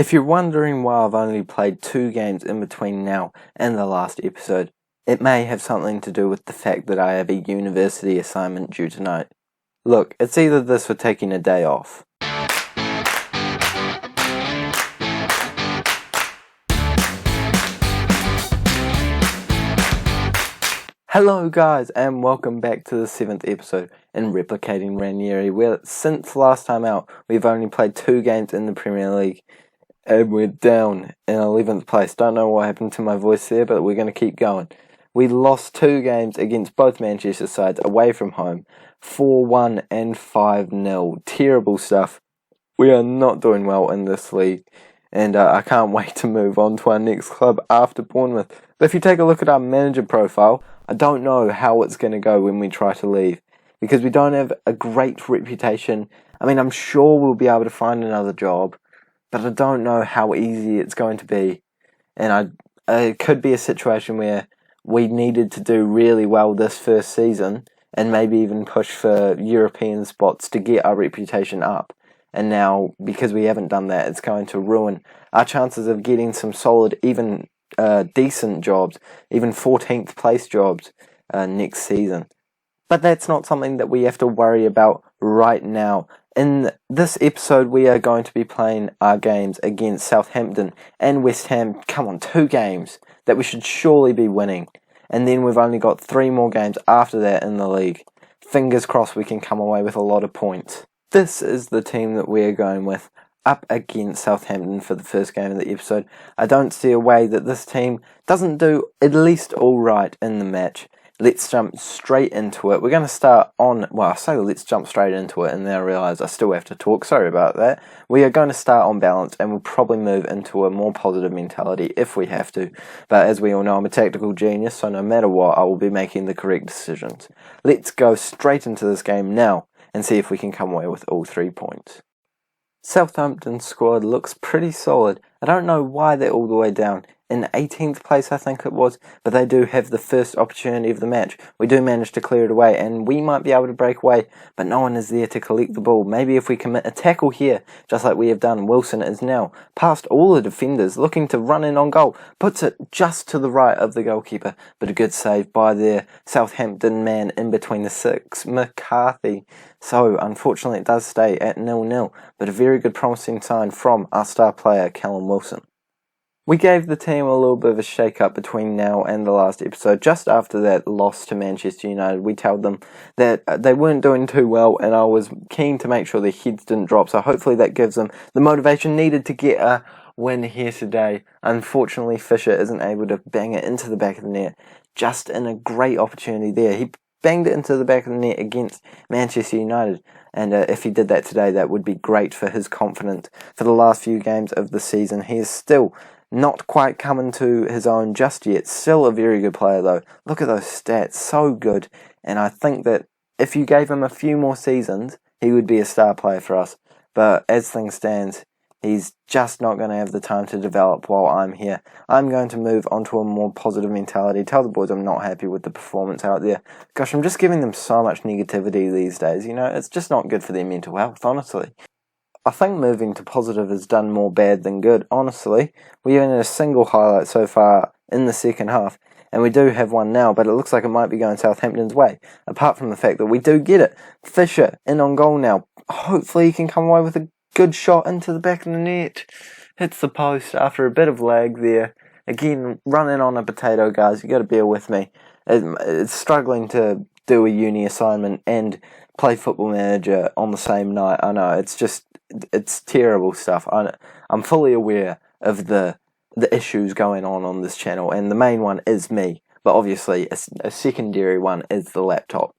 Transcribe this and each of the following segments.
If you're wondering why I've only played 2 games in between now and the last episode, it may have something to do with the fact that I have a university assignment due tonight. Look, it's either this or taking a day off. Hello guys, and welcome back to the 7th episode in Replicating Ranieri, where since last time out we've only played 2 games in the Premier League. And we're down in 11th place. Don't know what happened to my voice there, but we're going to keep going. We lost 2 games against both Manchester sides away from home. 4-1 and 5-0. Terrible stuff. We are not doing well in this league. And I can't wait to move on to our next club after Bournemouth. But if you take a look at our manager profile, I don't know how it's going to go when we try to leave. Because we don't have a great reputation. I mean, I'm sure we'll be able to find another job. But I don't know how easy it's going to be. And it could be a situation where we needed to do really well this first season and maybe even push for European spots to get our reputation up. And now, because we haven't done that, it's going to ruin our chances of getting some solid, even decent jobs, even 14th place jobs next season. But that's not something that we have to worry about right now. In this episode, we are going to be playing our games against Southampton and West Ham. Come on, 2 games that we should surely be winning. And then we've only got 3 more games after that in the league. Fingers crossed we can come away with a lot of points. This is the team that we are going with up against Southampton for the first game of the episode. I don't see a way that this team doesn't do at least alright in the match. Let's jump straight into it. We're going to start on, well, I say let's jump straight into it and then I realise I still have to talk. Sorry about that. We are going to start on balance and we'll probably move into a more positive mentality if we have to. But as we all know, I'm a tactical genius, so no matter what, I will be making the correct decisions. Let's go straight into this game now and see if we can come away with all 3 points. Southampton's squad looks pretty solid. I don't know why they're all the way down. In 18th place I think it was, but they do have the first opportunity of the match. We do manage to clear it away and we might be able to break away, but no one is there to collect the ball. Maybe if we commit a tackle here, just like we have done. Wilson is now past all the defenders, looking to run in on goal. Puts it just to the right of the goalkeeper, but a good save by their Southampton man in between the 6, McCarthy. So unfortunately it does stay at 0-0, but a very good promising sign from our star player Callum Wilson. We gave the team a little bit of a shake-up between now and the last episode. Just after that loss to Manchester United, we told them that they weren't doing too well, and I was keen to make sure their heads didn't drop, so hopefully that gives them the motivation needed to get a win here today. Unfortunately, Fisher isn't able to bang it into the back of the net, just in a great opportunity there. He banged it into the back of the net against Manchester United, and if he did that today, that would be great for his confidence for the last few games of the season. He is still not quite coming to his own just yet. Still a very good player though. Look at those stats, so good. And I think that if you gave him a few more seasons, he would be a star player for us. But as things stand, he's just not going to have the time to develop while I'm here. I'm going to move on to a more positive mentality. Tell the boys I'm not happy with the performance out there. Gosh, I'm just giving them so much negativity these days. You know, it's just not good for their mental health, honestly. I think moving to positive has done more bad than good, honestly. We haven't had a single highlight so far in the second half, and we do have one now, but it looks like it might be going Southampton's way, apart from the fact that we do get it. Fisher in on goal now. Hopefully he can come away with a good shot into the back of the net. Hits the post after a bit of lag there. Again, running on a potato, guys. You got to bear with me. It's struggling to do a uni assignment and play Football Manager on the same night. I know, it's terrible stuff. I'm fully aware of the issues going on this channel, and the main one is me, but obviously a secondary one is the laptop.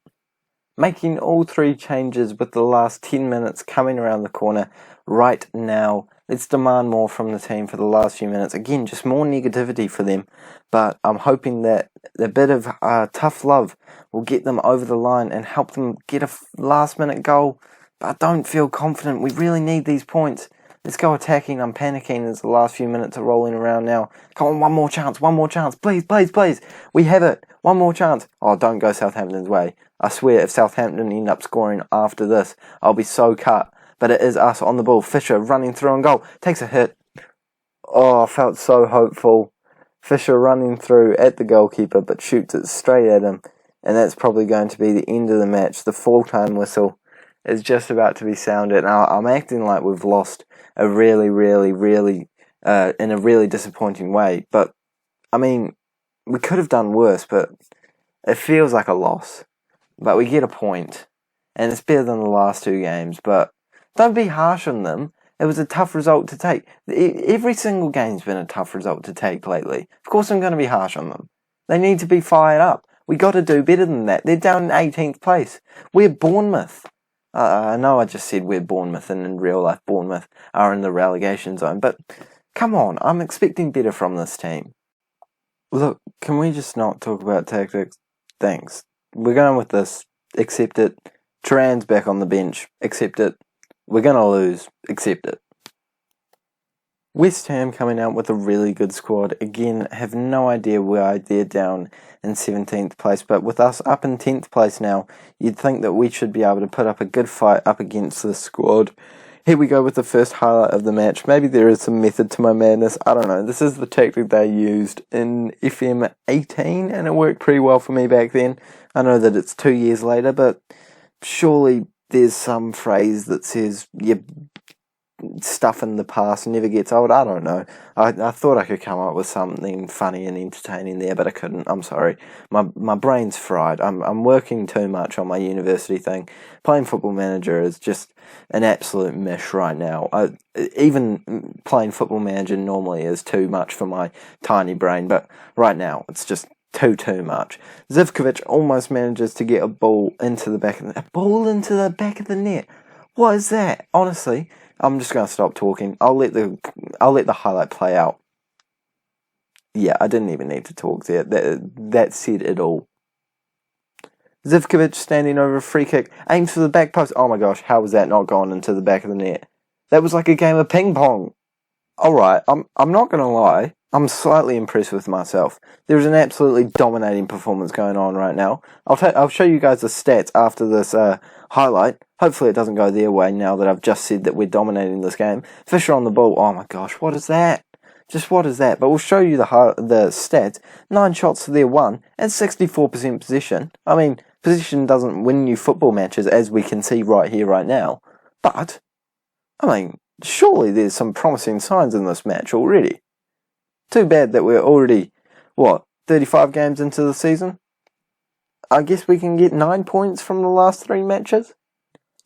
Making all 3 changes with the last 10 minutes coming around the corner right now. Let's demand more from the team for the last few minutes. Again, just more negativity for them, but I'm hoping that a bit of tough love will get them over the line and help them get a last minute goal. But I don't feel confident. We really need these points. Let's go attacking. I'm panicking as the last few minutes are rolling around now. Come on, one more chance. Please, please, please. We have it. One more chance. Oh, don't go Southampton's way. I swear, if Southampton end up scoring after this, I'll be so cut. But it is us on the ball. Fisher running through on goal. Takes a hit. I felt so hopeful. Fisher running through at the goalkeeper, but shoots it straight at him, and that's probably going to be the end of the match. The full-time whistle is just about to be sounded. Now, I'm acting like we've lost a really, in a really disappointing way, but, I mean, we could have done worse, but it feels like a loss. But we get a point, and it's better than the last two games, but don't be harsh on them. It was a tough result to take. Every single game's been a tough result to take lately. Of course I'm going to be harsh on them. They need to be fired up. We got to do better than that. They're down in 18th place. We're Bournemouth. I know I just said we're Bournemouth, and in real life Bournemouth are in the relegation zone, but come on, I'm expecting better from this team. Look, can we just not talk about tactics? Thanks. We're going with this. Accept it. Turan's back on the bench. Accept it. We're going to lose. Accept it. West Ham coming out with a really good squad. Again, have no idea why they're down in 17th place, but with us up in 10th place now, you'd think that we should be able to put up a good fight up against this squad. Here we go with the first highlight of the match. Maybe there is some method to my madness. I don't know. This is the tactic they used in FM18, and it worked pretty well for me back then. I know that it's 2 years later, but surely there's some phrase that says stuff in the past never gets old. I don't know. I thought I could come up with something funny and entertaining there, but I couldn't. I'm sorry. My brain's fried. I'm working too much on my university thing. Playing Football Manager is just an absolute mish right now. Even playing Football Manager normally is too much for my tiny brain, but right now it's just too much. Zivkovic almost manages to get a ball into the back of the net. What is that? Honestly, I'm just going to stop talking. I'll let the highlight play out. Yeah, I didn't even need to talk there. That said it all. Zivkovic standing over a free kick, aims for the back post. Oh my gosh, how was that not gone into the back of the net? That was like a game of ping pong. Alright, I'm not going to lie. I'm slightly impressed with myself. There's an absolutely dominating performance going on right now. I'll show you guys the stats after this highlight. Hopefully it doesn't go their way now that I've just said that we're dominating this game. Fisher on the ball. Oh my gosh, what is that? Just what is that? But we'll show you the stats. 9 shots to their 1 and 64% possession. I mean, possession doesn't win you football matches, as we can see right here, right now. But, I mean, surely there's some promising signs in this match already. Too bad that we're already, 35 games into the season? I guess we can get 9 points from the last 3 matches?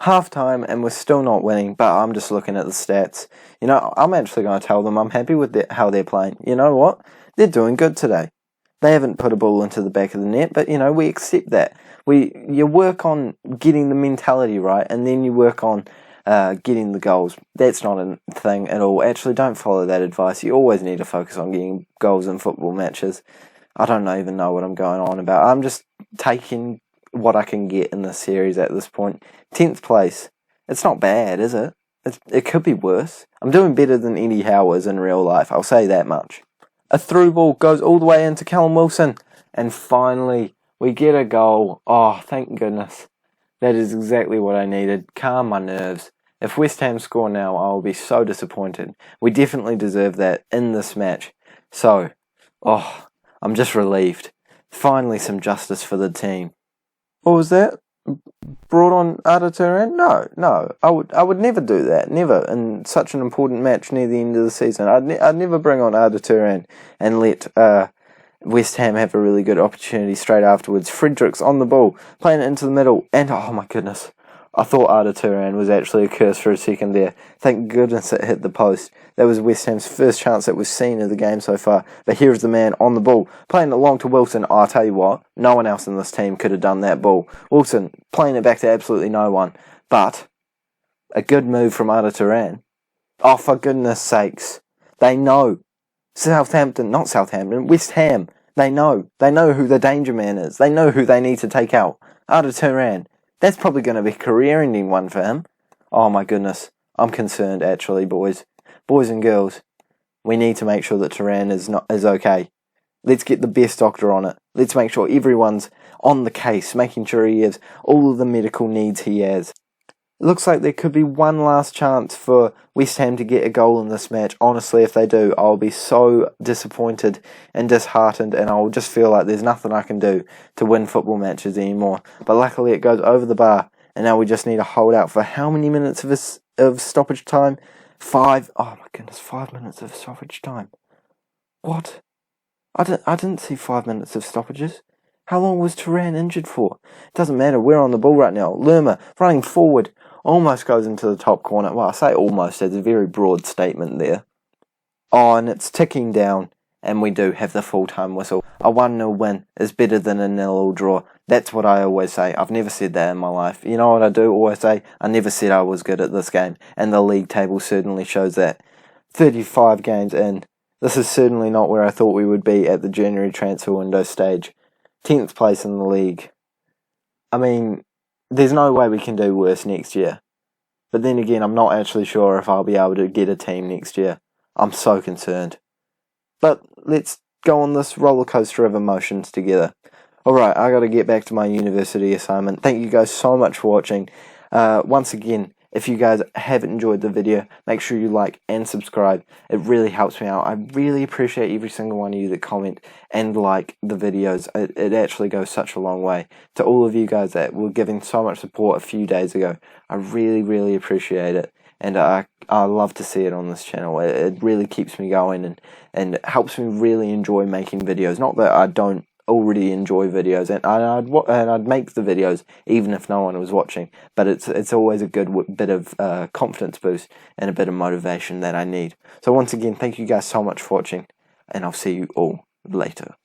Half time and we're still not winning, but I'm just looking at the stats. You know, I'm actually going to tell them I'm happy with how they're playing. You know what? They're doing good today. They haven't put a ball into the back of the net, but, you know, we accept that. You work on getting the mentality right, and then you work on getting the goals. That's not a thing at all. Actually, don't follow that advice. You always need to focus on getting goals in football matches. I don't even know what I'm going on about. I'm just taking what I can get in this series at this point. 10th place. It's not bad, is it? It could be worse. I'm doing better than Eddie Howe is in real life. I'll say that much. A through ball goes all the way into Callum Wilson. And finally, we get a goal. Oh, thank goodness. That is exactly what I needed. Calm my nerves. If West Ham score now, I will be so disappointed. We definitely deserve that in this match. So, I'm just relieved. Finally some justice for the team. What was that? Brought on Arda Turan? No. I would never do that. Never. In such an important match near the end of the season. I'd never bring on Arda Turan and let West Ham have a really good opportunity straight afterwards. Fredericks on the ball, playing it into the middle, and oh my goodness. I thought Arda Turan was actually a curse for a second there. Thank goodness it hit the post. That was West Ham's first chance that we've seen of the game so far. But here's the man on the ball, playing it long to Wilson. I'll tell you what, no one else in this team could have done that ball. Wilson playing it back to absolutely no one. But a good move from Arda Turan. Oh, for goodness sakes. They know. West Ham. They know. They know who the danger man is. They know who they need to take out. Arda Turan. That's probably going to be a career-ending one for him. Oh my goodness. I'm concerned, actually, boys. Boys and girls. We need to make sure that Turan is okay. Let's get the best doctor on it. Let's make sure everyone's on the case, making sure he has all of the medical needs he has. It looks like there could be one last chance for West Ham to get a goal in this match. Honestly, if they do, I'll be so disappointed and disheartened, and I'll just feel like there's nothing I can do to win football matches anymore. But luckily it goes over the bar, and now we just need to hold out for how many minutes of stoppage time? 5. Oh my goodness, 5 minutes of stoppage time. What? I didn't see 5 minutes of stoppages. How long was Turan injured for? It doesn't matter, we're on the ball right now. Lerma, running forward, almost goes into the top corner. Well, I say almost, it's a very broad statement there. Oh, and it's ticking down, and we do have the full-time whistle. A 1-0 win is better than a 0-0 draw. That's what I always say. I've never said that in my life. You know what I do always say? I never said I was good at this game, and the league table certainly shows that. 35 games in. This is certainly not where I thought we would be at the January transfer window stage. 10th place in the league. I mean, there's no way we can do worse next year. But then again, I'm not actually sure if I'll be able to get a team next year. I'm so concerned. But let's go on this roller coaster of emotions together. Alright, I gotta get back to my university assignment. Thank you guys so much for watching. Once again, if you guys haven't enjoyed the video, make sure you like and subscribe. It really helps me out. I really appreciate every single one of you that comment and like the videos. It actually goes such a long way. To all of you guys that were giving so much support a few days ago, I really, really appreciate it. And I love to see it on this channel. It really keeps me going and helps me really enjoy making videos. Not that I don't already enjoy videos, and I'd make the videos even if no one was watching, but it's always a good bit of confidence boost and a bit of motivation that I need. So once again, thank you guys so much for watching, and I'll see you all later.